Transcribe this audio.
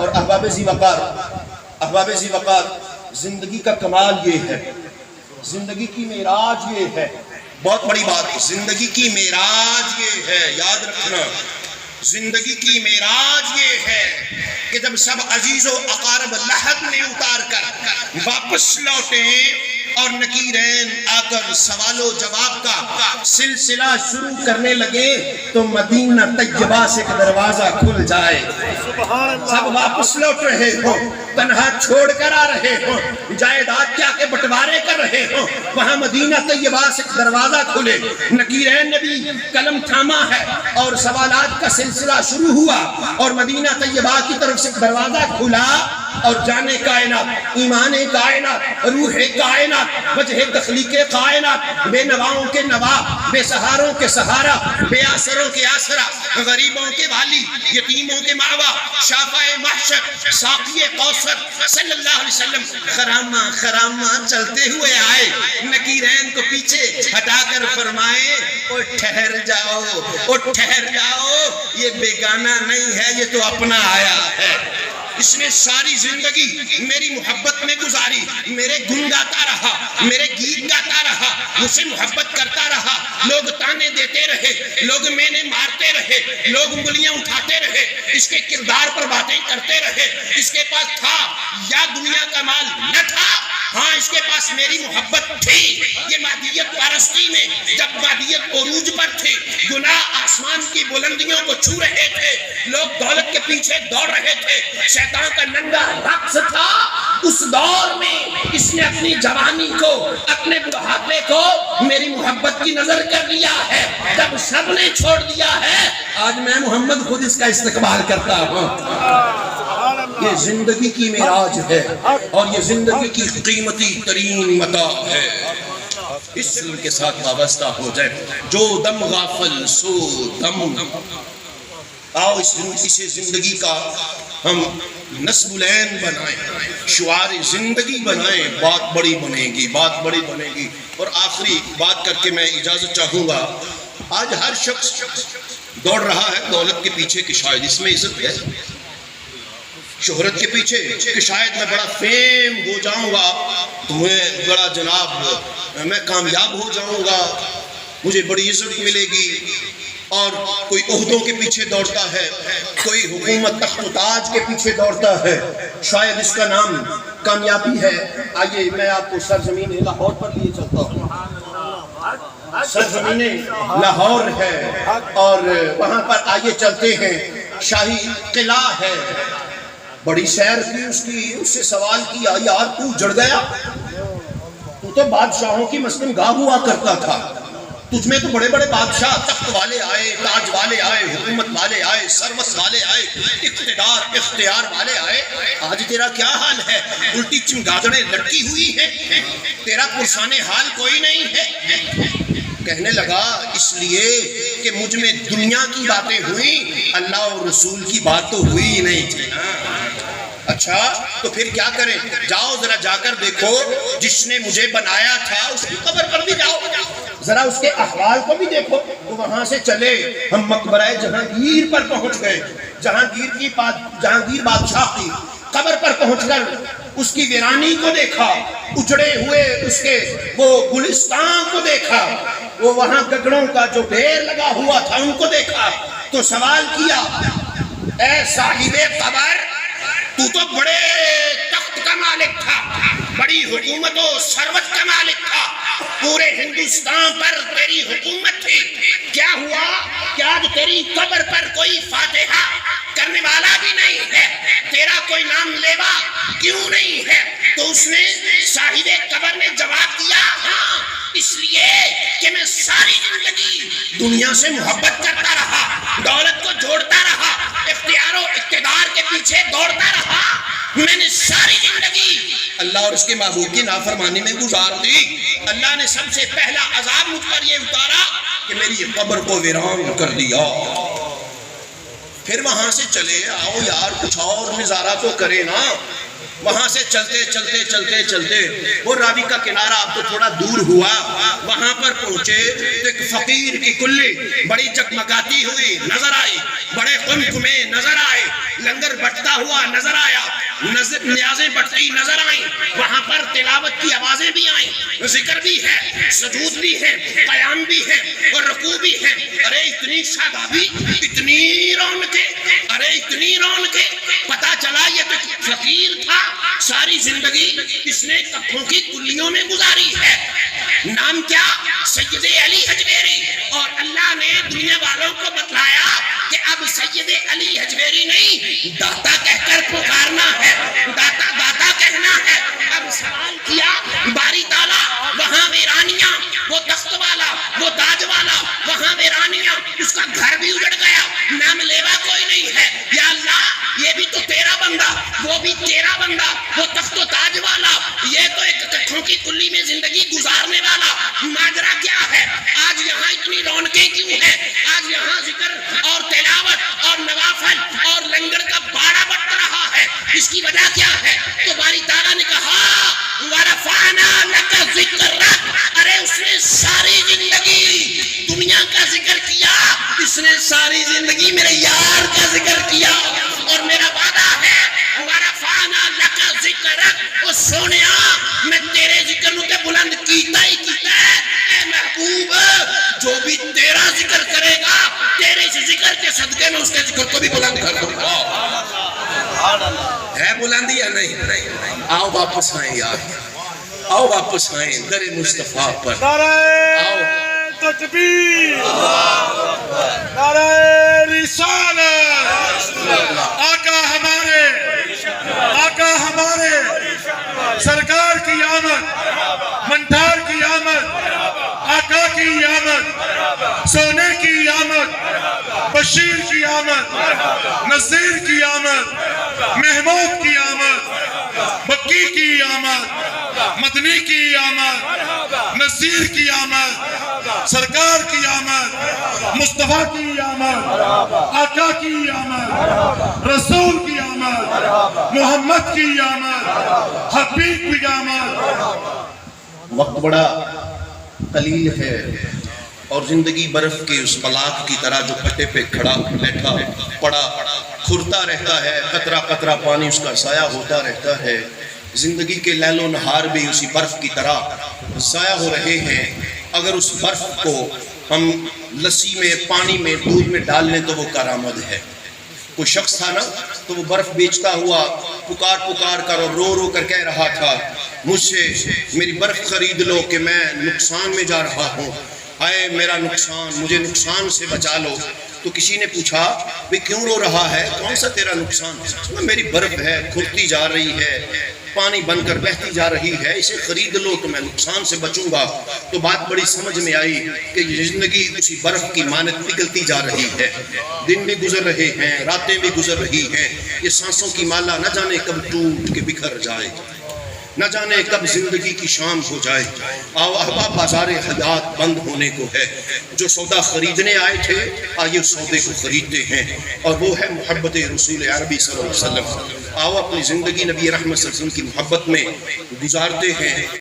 اور احباب ذی وقار زندگی کا کمال یہ ہے، زندگی کی معراج یہ ہے، بہت بڑی بات، زندگی کی معراج یہ ہے، یاد رکھنا، زندگی کی معراج یہ ہے کہ جب سب عزیز و اقارب لحد میں اتار کر واپس لوٹیں اور نکیرین آ کر سوال و جواب کا سلسلہ شروع کرنے لگے تو مدینہ طیبہ سے ایک دروازہ کھل جائے، سب واپس لوٹ رہے ہوں، تنہا چھوڑ کر آ رہے ہوں، جائیداد کیا کے بٹوارے کر رہے ہوں، وہاں مدینہ طیبہ سے ایک دروازہ کھلے، نکیرین نے بھی قلم تھاما ہے اور سوالات کا سلسلہ شروع ہوا اور مدینہ طیبہ کی طرف سے ایک دروازہ کھلا اور جانے کائنات، ایمان کائنات، روح کائنات، وجہ تخلیق کائنات، بے نواؤں کے نوا، بے سہاروں کے سہارا، بے آسروں کے آسرا، غریبوں کے والی، یتیموں کے ماوا، شافع محشر، ساقی کوثر صلی اللہ علیہ وسلم خرامہ خرامہ چلتے ہوئے آئے، نکیرین کو پیچھے ہٹا کر فرمائے او ٹھہر جاؤ، او ٹھہر جاؤ، یہ بیگانہ نہیں ہے، یہ تو اپنا آیا ہے، اس نے ساری زندگی میری محبت میں گزاری، میرے گن گاتا رہا، میرے گیت گاتا رہا، مجھ سے محبت کرتا رہا، لوگ تانے دیتے رہے، لوگ میں نے مارتے رہے، لوگ انگلیاں اٹھاتے رہے، اس کے کردار پر باتیں کرتے رہے، اس کے پاس تھا یا دنیا کا مال نہ تھا، ہاں اس کے پاس میری محبت تھی، یہ مادیت پرستی میں جب مادیت عروج پر تھی، گناہ آسمان کی بلندیوں کو چھو رہے تھے، لوگ دولت کے پیچھے دوڑ رہے تھے، شیطان کا ننگا رقص تھا، اس دور میں اس نے اپنی جوانی کو، اپنے بڑھاپے کو میری محبت کی نظر کر لیا ہے، جب سب نے چھوڑ دیا ہے آج میں محمد خود اس کا استقبال کرتا ہوں، یہ زندگی کی معراج ہے اور یہ زندگی کی قیمتی ترین متاع ہے، اس علم کے ساتھ وابستہ ہو جائے، جو دم غافل سو دم، آؤ اسے زندگی کا ہم نصب العین بنائیں، شعار زندگی بنائیں، بات بڑی بنے گی، بات بڑی بنے گی۔ اور آخری بات کر کے میں اجازت چاہوں گا، آج ہر شخص دوڑ رہا ہے دولت کے پیچھے کہ شاید اس میں عزت ہے، شہرت کے پیچھے کہ شاید میں بڑا فیم ہو جاؤں گا، تمہیں بڑا جناب میں کامیاب ہو جاؤں گا، مجھے بڑی عزت ملے گی، اور کوئی عہدوں کے پیچھے دوڑتا ہے، کوئی حکومت تخت و تاج کے پیچھے دوڑتا ہے، شاید اس کا نام کامیابی ہے۔ آئیے میں آپ کو سرزمین لاہور پر لیے چلتا ہوں، سرزمین لاہور ہے اور وہاں پر آئیے چلتے ہیں، شاہی قلعہ ہے، بڑی سیر کی اس کی، اس سے سوال کیا یار تو جڑ گیا، تو بادشاہوں کی مسکن گاہ ہوا کرتا تھا، تجھ میں تو بڑے بڑے بادشاہ تخت والے آئے، تاج والے آئے، حکومت والے آئے، سروس والے آئے، اقتدار اختیار والے آئے، آج تیرا کیا حال ہے؟ الٹی چمگادڑیں لٹکی ہوئی ہیں، تیرا پرسان حال کوئی نہیں ہے۔ کہنے لگا اس لیے کہ مجھ میں دنیا کی باتیں ہوئیں، اللہ اور رسول کی بات تو ہوئی نہیں تھی۔ اچھا تو پھر کیا کریں؟ جاؤ ذرا جا کر دیکھو، جس نے مجھے بنایا تھا اس کی قبر پر بھی جاؤ، ذرا اس کے احوال کو بھی دیکھو۔ تو وہاں سے چلے ہم مقبرہ جہانگیر پر پہنچ گئے، جہانگیر بادشاہ کی قبر پر پہنچ کر اس کی ویرانی کو دیکھا، اجڑے ہوئے اس کے وہ گلستان کو دیکھا، وہ وہاں گگڑوں کا جو ڈھیر لگا ہوا تھا ان کو دیکھا، تو سوال کیا اے صاحب قبر، تو بڑے تخت کا مالک تھا، بڑی حکومت و ثروت کا مالک تھا، پورے ہندوستان پر تیری حکومت تھی، کیا ہوا کہ آج تیری قبر پر کوئی فاتحہ کرنے والا بھی نہیں ہے، تیرا کوئی نام لیوا کیوں نہیں ہے؟ تو اس نے صاحب قبر نے جواب دیا ہاں اس لیے کہ میں ساری زندگی دنیا سے محبت کرتا رہا، دولت کو جوڑتا رہا، اختیار و اقتدار کے پیچھے دوڑتا رہا، میں نے ساری زندگی اللہ اور اس کے محبوب کی نافرمانی میں گزار دی، اللہ نے سب سے پہلا عذاب مجھ پر یہ اتارا کہ میری قبر کو ویران کر دیا۔ پھر وہاں سے چلے آؤ یار کچھ اور نظارہ تو کرے نا، وہاں سے چلتے چلتے چلتے چلتے وہ راوی کا کنارہ اب تو تھوڑا دور ہوا، وہاں پر پہنچے تو ایک فقیر کی کلی بڑی جگمگاتی ہوئی نظر آئی، بڑے قمقمے نظر آئے، لنگر بٹتا ہوا نظر آیا، نیازیں بٹتی نظر آئیں، وہاں پر تلاوت کی آوازیں بھی آئیں، ذکر بھی ہے، سجود بھی ہے، قیام بھی ہے اور رکوع بھی ہے۔ ارے اتنی شادابی، اتنی رونقیں، ارے اتنی رونقیں، پتا چلا یہ تو فقیر تھا، ساری زندگی اس نے کپھوں کی کلیوں میں گزاری ہے۔ نام کیا؟ سید علی حجویری۔ اور اللہ نے دنیا والوں کو بتلایا کہ اب سید علی حجویری نہیں، داتا کہہ کر پکارنا ہے، داتا داتا کہنا ہے۔ اب سوال کیا باری تعالیٰ، وہاں ویرانیاں، وہ تخت والا، وہ تاج والا، وہاں ویرانیاں، اس کا گھر بھی اجڑ گیا، نام لیوا کوئی نہیں ہے۔ یا اللہ یہ بھی تو تیرا بندہ، وہ بھی تیرا بندہ، وہ تخت و تاج والا، یہ تو ایک ککھوں کی کلی میں زندگی گزارنے والا، ماجرا کیا ہے؟ آج یہاں اتنی رونقیں کیوں ہیں؟ آج یہاں ذکر اور تلاوت اور نوافل اور لنگر کا باڑا بٹ رہا ہے، اس کی وجہ کیا ہے؟ تو باری تعالیٰ نے کہا وَرَفَعْنَا لَكَ ذِكْرَكَ۔ ارے اس نے ساری زندگی دنیا کا ذکر کیا، اس نے ساری زندگی میرے یار کا ذکر کیا، اور میرا وعدہ ہے وَرَفَعْنَا لَكَ ذِكْرَكَ۔ او سونیا میں تیرے ذکر نو تے بلند کیتا ہی کیتا ہے، اے محبوب جو بھی تیرا ذکر کرے گا تیرے اس ذکر کے صدقے میں اس کے ذکر کو بھی بلند کر دوں گا۔ ہے بلندی یا نہیں؟ آؤ واپس آئیں یار، آؤ واپس آئیں در مصطفیٰ پر، آؤ تکبیر، نعرہ رسالت، آقا ہمارے سرکار کی آمد، منٹار کی آمد، آقا کی آمد، سونے کی آمد، بشیر کی آمد، نذیر کی آمد، محمود کی آمد، بکی کی آمد، مدنی کی آمد، نذیر کی آمد، سرکار کی آمد، مصطفیٰ کی آمد، آقا کی آمد، رسول کی آمد، محمد کی آمد، حبیب کی آمد۔ وقت بڑا قلیل ہے اور زندگی برف کے اس بلاک کی طرح جو پٹے پہ کھڑا بیٹھا پڑا کھرتا رہتا ہے، قطرہ قطرہ پانی اس کا ضائع ہوتا رہتا ہے۔ زندگی کے لیل و نہار بھی اسی برف کی طرح ضائع ہو رہے ہیں۔ اگر اس برف کو ہم لسی میں، پانی میں، دودھ میں ڈال لیں تو وہ کارآمد ہے۔ کوئی شخص تھا نا تو وہ برف بیچتا ہوا پکار پکار کر اور رو رو کر کہہ رہا تھا مجھ سے میری برف خرید لو کہ میں نقصان میں جا رہا ہوں، ہائے میرا نقصان، مجھے نقصان سے بچا لو۔ تو کسی نے پوچھا بھئی کیوں رو رہا ہے، کون سا تیرا نقصان؟ میری برف ہے، کھرتی جا رہی ہے، پانی بن کر بہتی جا رہی ہے، اسے خرید لو تو میں نقصان سے بچوں گا۔ تو بات بڑی سمجھ میں آئی کہ یہ زندگی اسی برف کی مانند پگھلتی جا رہی ہے، دن بھی گزر رہے ہیں، راتیں بھی گزر رہی ہیں، یہ سانسوں کی مالا نہ جانے کب ٹوٹ کے بکھر جائے، نہ جانے کب زندگی کی شام ہو جائے۔ آؤ احباب بازار حیات بند ہونے کو ہے، جو سودا خریدنے آئے تھے آئیے اس سودے کو خریدتے ہیں، اور وہ ہے محبت رسول عربی صلی اللہ علیہ وسلم۔ آؤ اپنی زندگی نبی رحمت صلی اللہ علیہ وسلم کی محبت میں گزارتے ہیں۔